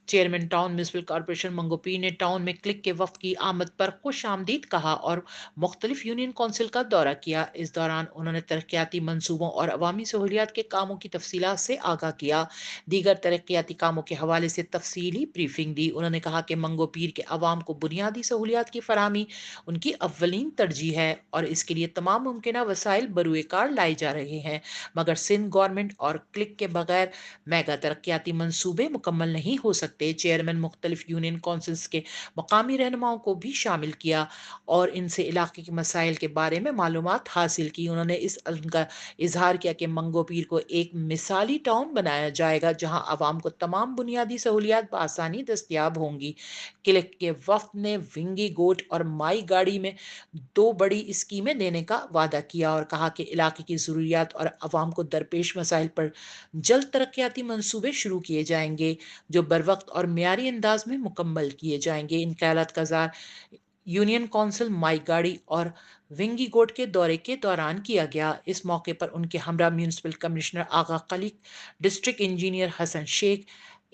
Chairman town municipal corporation منگو پیر نے town میں click کے وفد کی آمد پر خوش آمدید کہا اور مختلف یونین کونسل کا دورہ کیا۔ اس دوران انہوں نے ترقیاتی منصوبوں اور عوامی سہولیات کے کاموں کی تفصیلات سے آگاہ کیا۔ دیگر ترقیاتی کاموں کے حوالے سے تفصیلی بریفنگ دی۔ انہوں نے کہا کہ منگو پیر کے عوام کو بنیادی سہولیات کی فراہمی ان کی اولین ترجیح ہے اور اس کے لیے تمام ممکنہ وسائل بروئے کار لائے جا رہے ہیں، مگر سندھ گورنمنٹ اور کلک کے بغیر میگا ترقیاتی منصوبے مکمل نہیں ہو سکتے۔ چیئرمین مختلف یونین کونسلز کے مقامی رہنماؤں کو بھی شامل کیا اور ان سے علاقے کے مسائل کے بارے میں معلومات حاصل کی۔ انہوں نے اس عزم کا اظہار کیا کہ منگو پیر کو ایک مثالی ٹاؤن بنایا جائے گا جہاں عوام کو تمام بنیادی سہولیات بآسانی دستیاب ہوں گی۔ کلک کے وفد نے ونگی گوٹ اور مائی گاڑی میں 2 بڑی اسکیمیں دینے کا وعدہ کیا اور کہا کہ علاقے کی ضروریات اور عوام کو درپیش مسائل پر جلد ترقیاتی منصوبے شروع کیے جائیں گے جو بروقت اور معیاری انداز میں مکمل کیے جائیں گے۔ ان خیالات کا اظہار یونین کونسل مائی گاڑی اور ونگی گوٹ کے دورے کے دوران کیا گیا۔ اس موقع پر ان کے ہمراہ میونسپل کمشنر آغا خلیق، ڈسٹرکٹ انجینئر حسن شیخ،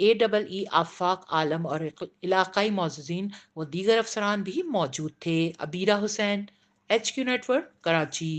AEE آفاق عالم اور علاقائی معززین و دیگر افسران بھی موجود تھے۔ عبیرہ حسین، HQ نیٹورک، کراچی۔